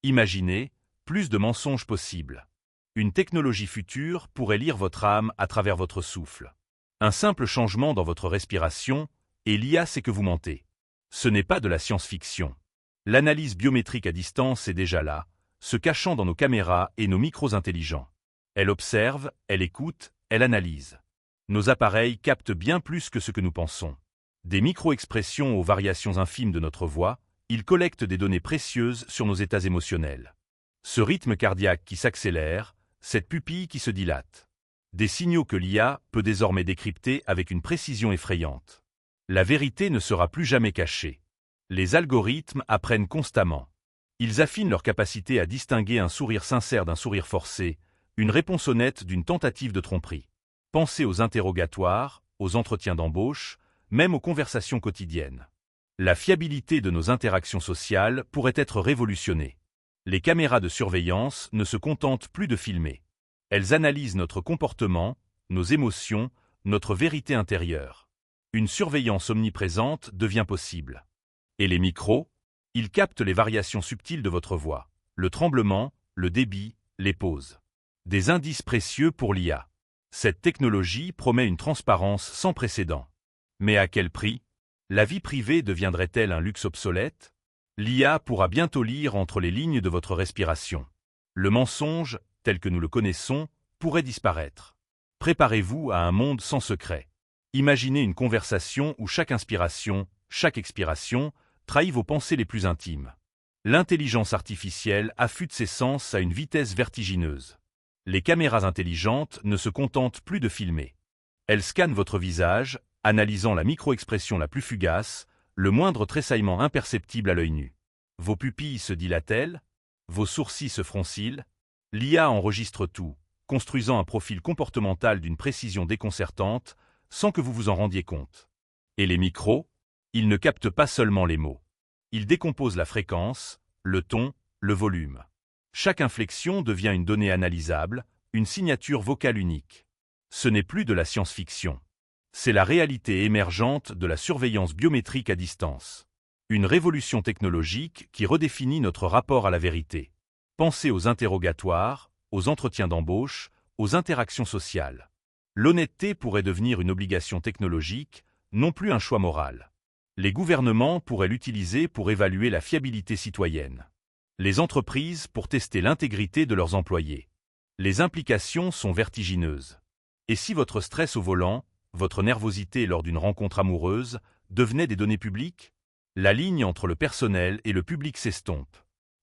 Imaginez, plus de mensonges possibles. Une technologie future pourrait lire votre âme à travers votre souffle. Un simple changement dans votre respiration, et l'IA sait que vous mentez. Ce n'est pas de la science-fiction. L'analyse biométrique à distance est déjà là, se cachant dans nos caméras et nos micros intelligents. Elle observe, elle écoute, elle analyse. Nos appareils captent bien plus que ce que nous pensons. Des micro-expressions aux variations infimes de notre voix, ils collectent des données précieuses sur nos états émotionnels. Ce rythme cardiaque qui s'accélère, cette pupille qui se dilate. Des signaux que l'IA peut désormais décrypter avec une précision effrayante. La vérité ne sera plus jamais cachée. Les algorithmes apprennent constamment. Ils affinent leur capacité à distinguer un sourire sincère d'un sourire forcé, une réponse honnête d'une tentative de tromperie. Pensez aux interrogatoires, aux entretiens d'embauche, même aux conversations quotidiennes. La fiabilité de nos interactions sociales pourrait être révolutionnée. Les caméras de surveillance ne se contentent plus de filmer. Elles analysent notre comportement, nos émotions, notre vérité intérieure. Une surveillance omniprésente devient possible. Et les micros? Ils captent les variations subtiles de votre voix, le tremblement, le débit, les pauses. Des indices précieux pour l'IA. Cette technologie promet une transparence sans précédent. Mais à quel prix? La vie privée deviendrait-elle un luxe obsolète? L'IA pourra bientôt lire entre les lignes de votre respiration. Le mensonge, tel que nous le connaissons, pourrait disparaître. Préparez-vous à un monde sans secret. Imaginez une conversation où chaque inspiration, chaque expiration, trahit vos pensées les plus intimes. L'intelligence artificielle affûte ses sens à une vitesse vertigineuse. Les caméras intelligentes ne se contentent plus de filmer. Elles scannent votre visage, analysant la micro-expression la plus fugace, le moindre tressaillement imperceptible à l'œil nu. Vos pupilles se dilatent-elles? Vos sourcils se froncent-ils? L'IA enregistre tout, construisant un profil comportemental d'une précision déconcertante, sans que vous vous en rendiez compte. Et les micros? Ils ne captent pas seulement les mots. Ils décomposent la fréquence, le ton, le volume. Chaque inflexion devient une donnée analysable, une signature vocale unique. Ce n'est plus de la science-fiction. C'est la réalité émergente de la surveillance biométrique à distance. Une révolution technologique qui redéfinit notre rapport à la vérité. Pensez aux interrogatoires, aux entretiens d'embauche, aux interactions sociales. L'honnêteté pourrait devenir une obligation technologique, non plus un choix moral. Les gouvernements pourraient l'utiliser pour évaluer la fiabilité citoyenne. Les entreprises pour tester l'intégrité de leurs employés. Les implications sont vertigineuses. Et si votre stress au volant, votre nervosité lors d'une rencontre amoureuse, devenaient des données publiques? La ligne entre le personnel et le public s'estompe.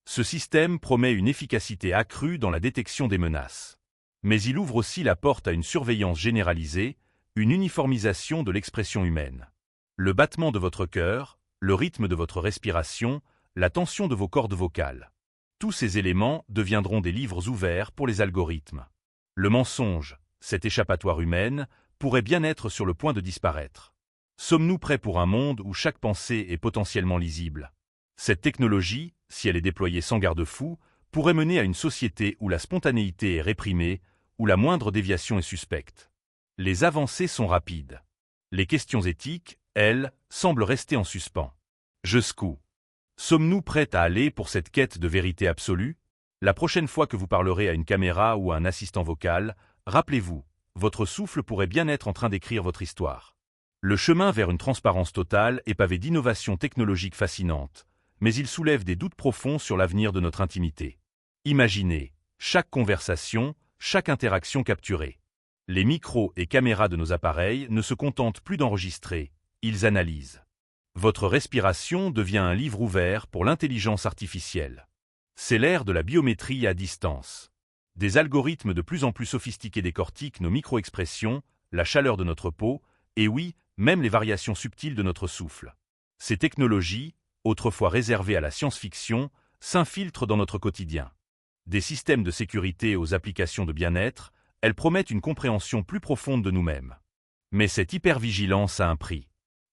Ce système promet une efficacité accrue dans la détection des menaces. Mais il ouvre aussi la porte à une surveillance généralisée, une uniformisation de l'expression humaine. Le battement de votre cœur, le rythme de votre respiration, la tension de vos cordes vocales. Tous ces éléments deviendront des livres ouverts pour les algorithmes. Le mensonge, cette échappatoire humaine, pourrait bien être sur le point de disparaître. Sommes-nous prêts pour un monde où chaque pensée est potentiellement lisible? Cette technologie, si elle est déployée sans garde-fou, pourrait mener à une société où la spontanéité est réprimée, où la moindre déviation est suspecte. Les avancées sont rapides. Les questions éthiques, elles, semblent rester en suspens. Jusqu'où? Sommes-nous prêts à aller pour cette quête de vérité absolue? La prochaine fois que vous parlerez à une caméra ou à un assistant vocal, rappelez-vous, votre souffle pourrait bien être en train d'écrire votre histoire. Le chemin vers une transparence totale est pavé d'innovations technologiques fascinantes, mais il soulève des doutes profonds sur l'avenir de notre intimité. Imaginez, chaque conversation, chaque interaction capturée. Les micros et caméras de nos appareils ne se contentent plus d'enregistrer, ils analysent. Votre respiration devient un livre ouvert pour l'intelligence artificielle. C'est l'ère de la biométrie à distance. Des algorithmes de plus en plus sophistiqués décortiquent nos micro-expressions, la chaleur de notre peau, et oui, même les variations subtiles de notre souffle. Ces technologies, autrefois réservées à la science-fiction, s'infiltrent dans notre quotidien. Des systèmes de sécurité aux applications de bien-être, elles promettent une compréhension plus profonde de nous-mêmes. Mais cette hypervigilance a un prix.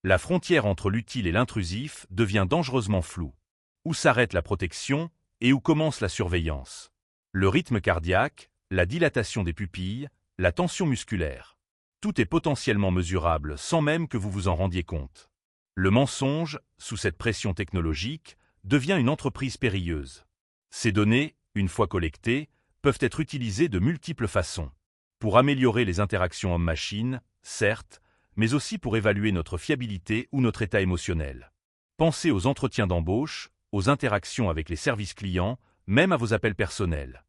La frontière entre l'utile et l'intrusif devient dangereusement floue. Où s'arrête la protection et où commence la surveillance? Le rythme cardiaque, la dilatation des pupilles, la tension musculaire. Tout est potentiellement mesurable sans même que vous vous en rendiez compte. Le mensonge, sous cette pression technologique, devient une entreprise périlleuse. Ces données, une fois collectées, peuvent être utilisées de multiples façons. Pour améliorer les interactions homme-machine, certes, mais aussi pour évaluer notre fiabilité ou notre état émotionnel. Pensez aux entretiens d'embauche, aux interactions avec les services clients, même à vos appels personnels.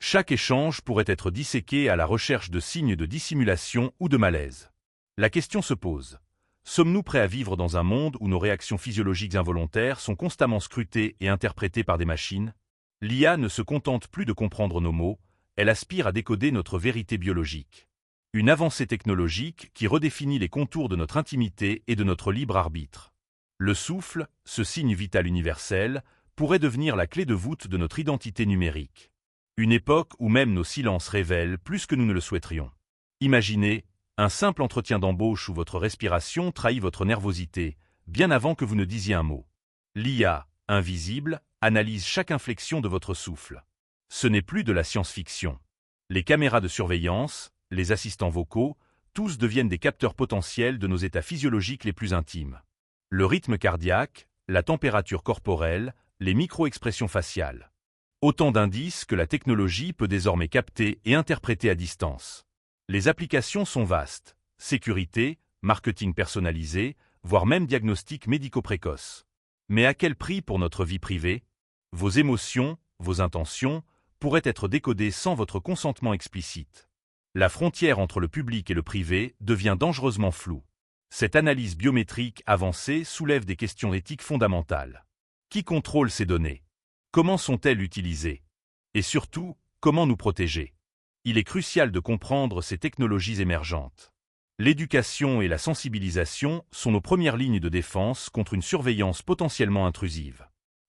Chaque échange pourrait être disséqué à la recherche de signes de dissimulation ou de malaise. La question se pose. Sommes-nous prêts à vivre dans un monde où nos réactions physiologiques involontaires sont constamment scrutées et interprétées par des machines? L'IA ne se contente plus de comprendre nos mots, elle aspire à décoder notre vérité biologique. Une avancée technologique qui redéfinit les contours de notre intimité et de notre libre arbitre. Le souffle, ce signe vital universel, pourrait devenir la clé de voûte de notre identité numérique. Une époque où même nos silences révèlent plus que nous ne le souhaiterions. Imaginez, un simple entretien d'embauche où votre respiration trahit votre nervosité, bien avant que vous ne disiez un mot. L'IA, invisible, analyse chaque inflexion de votre souffle. Ce n'est plus de la science-fiction. Les caméras de surveillance, les assistants vocaux, tous deviennent des capteurs potentiels de nos états physiologiques les plus intimes. Le rythme cardiaque, la température corporelle, les micro-expressions faciales. Autant d'indices que la technologie peut désormais capter et interpréter à distance. Les applications sont vastes. Sécurité, marketing personnalisé, voire même diagnostic médico-précoce. Mais à quel prix pour notre vie privée? Vos émotions, vos intentions, pourraient être décodées sans votre consentement explicite. La frontière entre le public et le privé devient dangereusement floue. Cette analyse biométrique avancée soulève des questions éthiques fondamentales. Qui contrôle ces données? Comment sont-elles utilisées? Et surtout, comment nous protéger? Il est crucial de comprendre ces technologies émergentes. L'éducation et la sensibilisation sont nos premières lignes de défense contre une surveillance potentiellement intrusive.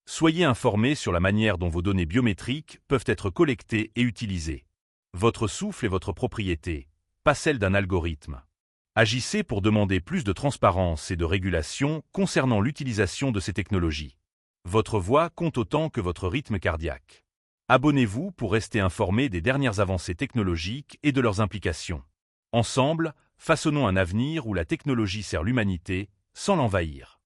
Soyez informés sur la manière dont vos données biométriques peuvent être collectées et utilisées. Votre souffle est votre propriété, pas celle d'un algorithme. Agissez pour demander plus de transparence et de régulation concernant l'utilisation de ces technologies. Votre voix compte autant que votre rythme cardiaque. Abonnez-vous pour rester informé des dernières avancées technologiques et de leurs implications. Ensemble, façonnons un avenir où la technologie sert l'humanité sans l'envahir.